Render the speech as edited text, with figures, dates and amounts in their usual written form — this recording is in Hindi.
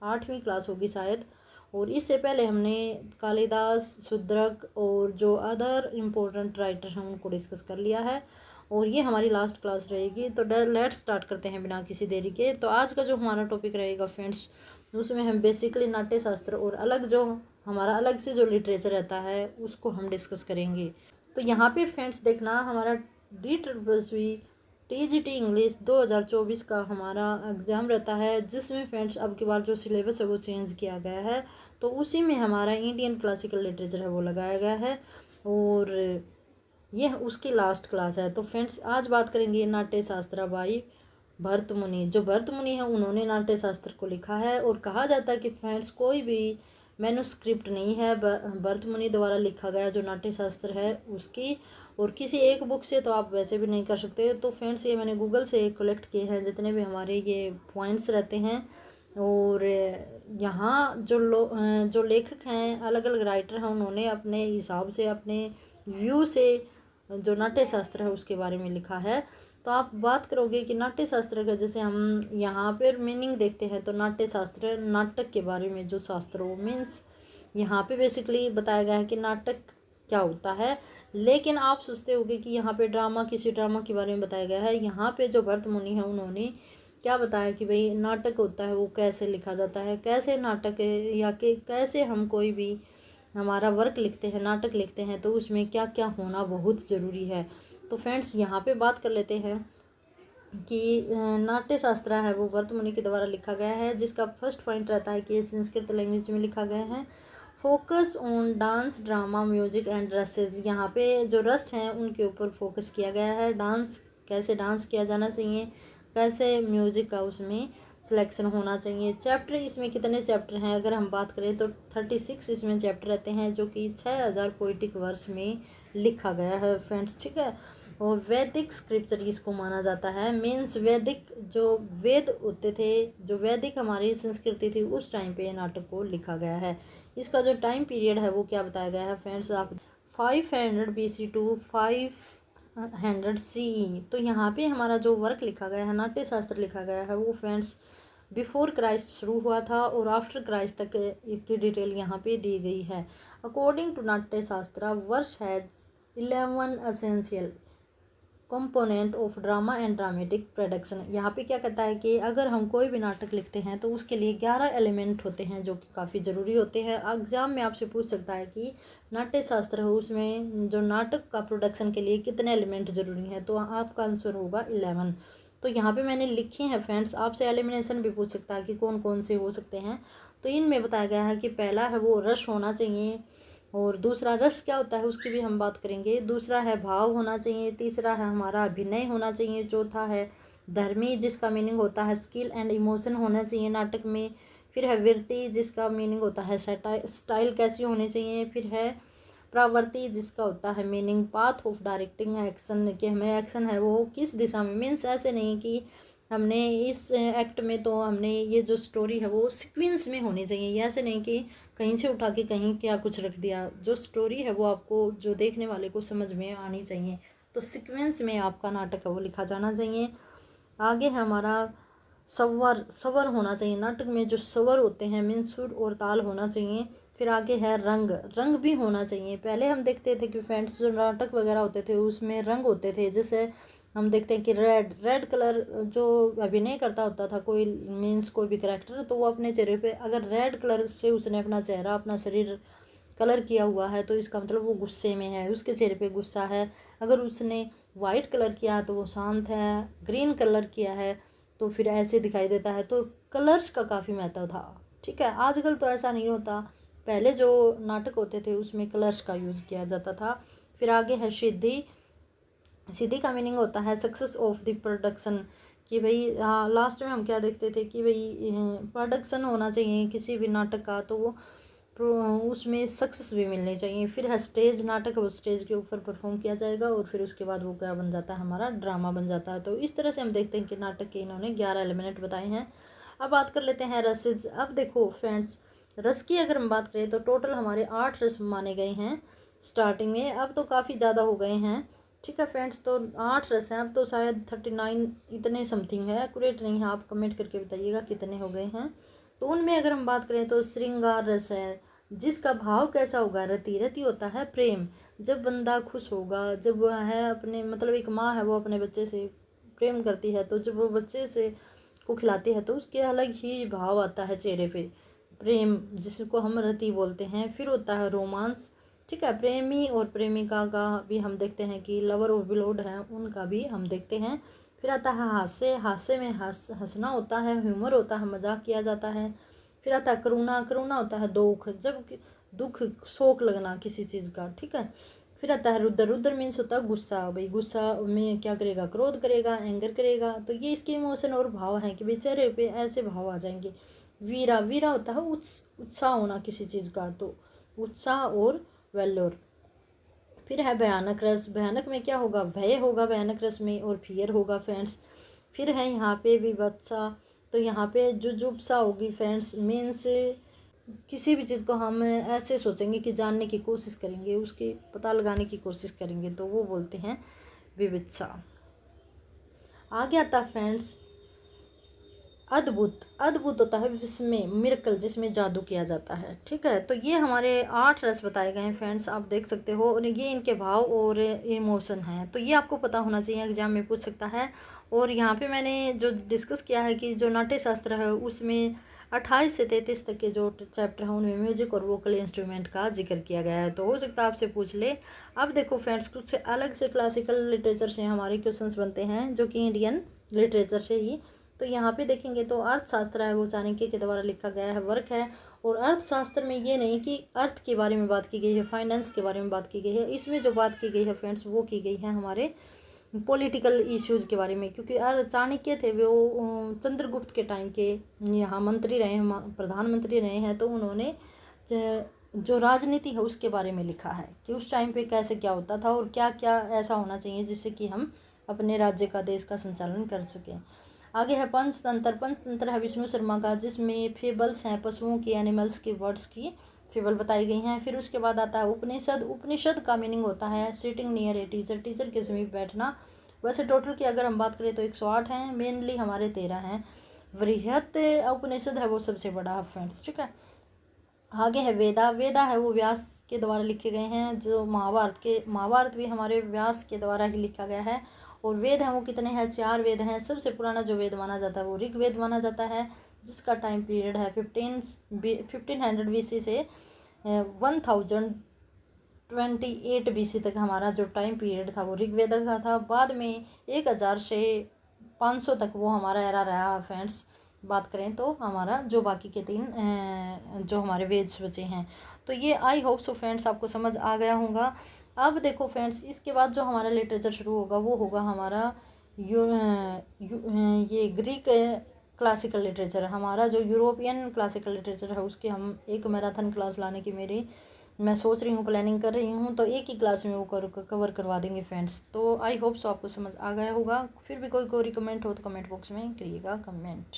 8वीं क्लास होगी शायद। और इससे पहले हमने कालिदास, शूद्रक और जो अदर इम्पोर्टेंट राइटर हैं उनको डिस्कस कर लिया है, और ये हमारी लास्ट क्लास रहेगी। तो लेट्स स्टार्ट करते हैं बिना किसी देरी के। तो आज का जो हमारा टॉपिक रहेगा फ्रेंड्स, उसमें हम बेसिकली नाट्य शास्त्र और अलग जो हमारा अलग से जो लिटरेचर रहता है उसको हम डिस्कस करेंगे। तो यहाँ पे फ्रेंड्स देखना, हमारा DSSB TGT इंग्लिश 2024 का हमारा एग्ज़ाम रहता है, जिसमें फ्रेंड्स अब की बार जो सिलेबस है वो चेंज किया गया है। तो उसी में हमारा इंडियन क्लासिकल लिटरेचर है वो लगाया गया है, और यह उसकी लास्ट क्लास है। तो फ्रेंड्स आज बात करेंगे नाट्य शास्त्र बाई भरत मुनि। जो भरत मुनि है उन्होंने नाट्य शास्त्र को लिखा है, और कहा जाता है कि फ्रेंड्स कोई भी मैन्युस्क्रिप्ट नहीं है भरत मुनि द्वारा लिखा गया जो नाट्य शास्त्र है उसकी, और किसी एक बुक से तो आप वैसे भी नहीं कर सकते। तो फ्रेंड्स ये मैंने गूगल से कलेक्ट किए हैं जितने भी हमारे ये पॉइंट्स रहते हैं, और यहाँ जो लेखक हैं, अलग अलग राइटर हैं, उन्होंने अपने हिसाब से, अपने व्यू से जो नाट्य शास्त्र है उसके बारे में लिखा है। तो आप बात करोगे कि नाट्य शास्त्र का, जैसे हम यहाँ पर मीनिंग देखते हैं, तो नाट्य शास्त्र नाटक के बारे में जो शास्त्र हो, मीन्स यहाँ पे बेसिकली बताया गया है कि नाटक क्या होता है। लेकिन आप सोचते होगे कि यहाँ पे ड्रामा, किसी ड्रामा के बारे में बताया गया है। यहाँ पे जो भरत मुनि है उन्होंने क्या बताया कि भाई नाटक होता है वो कैसे लिखा जाता है, कैसे नाटक है, या कि कैसे हम कोई भी हमारा वर्क लिखते हैं, नाटक लिखते हैं, तो उसमें क्या क्या होना बहुत ज़रूरी है। तो फ्रेंड्स यहाँ पे बात कर लेते हैं कि नाट्य शास्त्र है वो भरत मुनि के द्वारा लिखा गया है, जिसका फर्स्ट पॉइंट रहता है कि संस्कृत लैंग्वेज में लिखा गया है। Focus on dance, drama, music and रसेस। यहाँ पे जो रस हैं उनके ऊपर फोकस किया गया है। डांस, कैसे डांस किया जाना चाहिए, कैसे म्यूजिक का उसमें सिलेक्शन होना चाहिए। चैप्टर, इसमें कितने चैप्टर हैं अगर हम बात करें तो 36 इसमें चैप्टर रहते हैं, जो कि 6000 पोइटिक वर्स में लिखा गया है फ्रेंड्स, ठीक है। और वैदिक स्क्रिप्चर इसको माना जाता है, मीन्स वैदिक जो वेद होते थे, जो वैदिक हमारी संस्कृति थी उस टाइम पे नाटक को लिखा गया है। इसका जो टाइम पीरियड है वो क्या बताया गया है फ्रेंड्स, आप 500 BC टू 500 CE। तो यहाँ पे हमारा जो वर्क लिखा गया है, नाट्य शास्त्र लिखा गया है, वो फ्रेंड्स बिफोर क्राइस्ट शुरू हुआ था और आफ्टर क्राइस्ट तक इसकी डिटेल यहाँ पे दी गई है। अकॉर्डिंग टू नाट्य शास्त्र, वर्ष has 11 essential component of drama and dramatic production. यहाँ पे क्या कहता है कि अगर हम कोई भी नाटक लिखते हैं तो उसके लिए 11 एलिमेंट होते हैं जो कि काफ़ी ज़रूरी होते हैं। एग्जाम में आपसे पूछ सकता है कि नाट्य शास्त्र हो उसमें जो नाटक का प्रोडक्शन के लिए कितने एलिमेंट ज़रूरी हैं, तो आपका आंसर होगा 11। तो यहाँ पे मैंने लिखे हैं फ्रेंड्स, आपसे एलिमिनेशन भी पूछ सकता है कि कौन कौन से हो सकते हैं। तो इनमें बताया गया है कि पहला है वो रस होना चाहिए, और दूसरा रस क्या होता है उसकी भी हम बात करेंगे। दूसरा है भाव होना चाहिए, तीसरा है हमारा अभिनय होना चाहिए, चौथा है धर्मी जिसका मीनिंग होता है स्किल एंड इमोशन होना चाहिए नाटक में। फिर है वृत्ति जिसका मीनिंग होता है स्टाइल कैसी होनी चाहिए। फिर है प्रवृत्ति जिसका होता है meaning path of directing action, कि हमें एक्शन है वो किस दिशा में, मीन्स ऐसे नहीं कि हमने इस एक्ट में तो हमने ये जो स्टोरी है वो सीक्वेंस में होनी चाहिए, ऐसे नहीं कि कहीं से उठा के कहीं क्या कुछ रख दिया। जो स्टोरी है वो आपको, जो देखने वाले को समझ में आनी चाहिए, तो सीक्वेंस में आपका नाटक है वो लिखा जाना चाहिए। आगे है हमारा स्वर होना चाहिए, नाटक में जो स्वर होते हैं मीन्स सुर और ताल होना चाहिए। फिर आगे है रंग भी होना चाहिए। पहले हम देखते थे कि फ्रेंड्स जो नाटक वगैरह होते थे उसमें रंग होते थे, जैसे हम देखते हैं कि रेड कलर जो अभिनय करता होता था कोई, मीन्स कोई भी करेक्टर, तो वो अपने चेहरे पे अगर रेड कलर से उसने अपना चेहरा, अपना शरीर कलर किया हुआ है तो इसका मतलब वो गुस्से में है, उसके चेहरे पे गुस्सा है। अगर उसने वाइट कलर किया तो वो शांत है, ग्रीन कलर किया है तो फिर ऐसे दिखाई देता है। तो कलर्स का काफ़ी महत्व था, ठीक है। आजकल तो ऐसा नहीं होता, पहले जो नाटक होते थे उसमें कलर्स का यूज़ किया जाता था। फिर आगे है सिद्धि का मीनिंग होता है सक्सेस ऑफ द प्रोडक्शन, कि भाई लास्ट में हम क्या देखते थे कि भाई प्रोडक्शन होना चाहिए किसी भी नाटक का, तो वो उसमें सक्सेस भी मिलनी चाहिए। फिर है स्टेज, नाटक वो स्टेज के ऊपर परफॉर्म किया जाएगा, और फिर उसके बाद वो क्या बन जाता है, हमारा ड्रामा बन जाता है। तो इस तरह से हम देखते हैं कि नाटक के इन्होंने 11 एलिमेंट बताए हैं। अब बात कर लेते हैं रसेज। अब देखो फ्रेंड्स, रस की अगर हम बात करें तो टोटल हमारे 8 रस माने गए हैं स्टार्टिंग में, अब तो काफ़ी ज़्यादा हो गए हैं, ठीक है फ्रेंड्स। तो 8 रस हैं, अब तो शायद 39 इतने समथिंग है, एक्यूरेट नहीं है, आप कमेंट करके बताइएगा कितने हो गए हैं। तो उनमें अगर हम बात करें तो श्रृंगार रस है, जिसका भाव कैसा होगा, रति। रति होता है प्रेम। जब बंदा खुश होगा, जब वह है अपने मतलब एक माँ है वो अपने बच्चे से प्रेम करती है, तो जब वो बच्चे से को खिलाती है तो उसके अलग ही भाव आता है चेहरे पे, प्रेम, जिसको हम रति बोलते हैं। फिर होता है रोमांस, ठीक है। प्रेमी और प्रेमिका का भी हम देखते हैं कि लवर और बिलोड हैं, उनका भी हम देखते हैं। फिर आता है हास्य। हास्य में हंसना होता है, ह्यूमर होता है, मजाक किया जाता है। फिर आता है करुणा। करुणा होता है दुख, जब दुख शोक लगना किसी चीज़ का, ठीक है। फिर आता है रुद्र। रुद्र मीन्स होता है गुस्सा। भाई गुस्सा में क्या करेगा, क्रोध करेगा, एंगर करेगा। तो ये इसके इमोशन और भाव हैं कि भाई चेहरे पे ऐसे भाव आ जाएंगे। वीरा। वीरा होता है उत्साह होना किसी चीज़ का, तो उत्साह और वेल्लोर। फिर है भयानक रस। भयानक में क्या होगा, भय होगा भयानक रस में, और फियर होगा फ्रेंड्स। फिर है यहाँ पे विवत्सा। तो यहाँ पे जुजुप्सा होगी फ्रेंड्स, मीन्स किसी भी चीज़ को हम ऐसे सोचेंगे कि जानने की कोशिश करेंगे, उसके पता लगाने की कोशिश करेंगे, तो वो बोलते हैं विवित्सा। आगे आता है फ्रेंड्स अद्भुत। अद्भुत होता है विस्मय, मिरेकल, जिसमें जादू किया जाता है, ठीक है। तो ये हमारे 8 रस बताए गए हैं फ्रेंड्स, आप देख सकते हो, और ये इनके भाव और इमोशन हैं। तो ये आपको पता होना चाहिए, एग्जाम में पूछ सकता है। और यहाँ पे मैंने जो डिस्कस किया है कि जो नाट्य शास्त्र है उसमें 28 से 33 तक के जो चैप्टर हैं उनमें म्यूजिक और वोकल इंस्ट्रूमेंट का जिक्र किया गया है, तो हो सकता है आपसे पूछ ले। अब देखो फ्रेंड्स, कुछ अलग से क्लासिकल लिटरेचर से हमारे क्वेश्चंस बनते हैं, जो कि इंडियन लिटरेचर से ही। तो यहाँ पे देखेंगे तो अर्थशास्त्र है वो चाणक्य के द्वारा लिखा गया है वर्क है। और अर्थशास्त्र में ये नहीं कि अर्थ के बारे में बात की गई है, फाइनेंस के बारे में बात की गई है, इसमें जो बात की गई है फ्रेंड्स वो की गई है हमारे पॉलिटिकल इश्यूज़ के बारे में। क्योंकि चाणक्य थे वो चंद्रगुप्त के टाइम के यहाँ मंत्री रहे हैं, प्रधानमंत्री रहे हैं, तो उन्होंने जो राजनीति है उसके बारे में लिखा है कि उस टाइम पे कैसे क्या होता था और क्या क्या ऐसा होना चाहिए जिससे कि हम अपने राज्य का, देश का संचालन कर सकें। आगे है पंचतंत्र। पंचतंत्र है विष्णु शर्मा का, जिसमें फेबल्स हैं, पशुओं की, एनिमल्स की, बर्ड्स की फेबल बताई गई हैं। फिर उसके बाद आता है उपनिषद। उपनिषद का मीनिंग होता है sitting near a teacher, teacher के समीप बैठना। वैसे टोटल की अगर हम बात करें तो 108 हैं, मेनली हमारे 13 हैं। वृहत उपनिषद है वो सबसे बड़ा है फ्रेंड्स, ठीक है। आगे है वेदा। वेदा है वो व्यास के द्वारा लिखे गए हैं, जो महाभारत भी हमारे व्यास के द्वारा ही लिखा गया है। और वेद हैं वो कितने हैं, 4 वेद हैं। सबसे पुराना जो वेद माना जाता है वो ऋग्वेद माना जाता है, जिसका टाइम पीरियड है 1500 BC से 1028 BC तक। हमारा जो टाइम पीरियड था वो ऋग्वेद का था। बाद में 1000 से 500 तक वो हमारा एरा रहा फ्रेंड्स। बात करें तो हमारा जो बाकी के 3 जो हमारे वेद्स बचे हैं। तो ये आई होप सो फ्रेंड्स आपको समझ आ गया होगा। अब देखो फ्रेंड्स, इसके बाद जो हमारा लिटरेचर शुरू होगा वो होगा हमारा ये ग्रीक क्लासिकल लिटरेचर। हमारा जो यूरोपियन क्लासिकल लिटरेचर है उसके हम एक मैराथन क्लास लाने की मैं सोच रही हूँ, प्लानिंग कर रही हूँ। तो एक ही क्लास में वो कवर करवा देंगे फ्रेंड्स। तो आई होप सो आपको समझ आ गया होगा। फिर भी कोई रिकमेंट हो तो कमेंट बॉक्स में करिएगा कमेंट।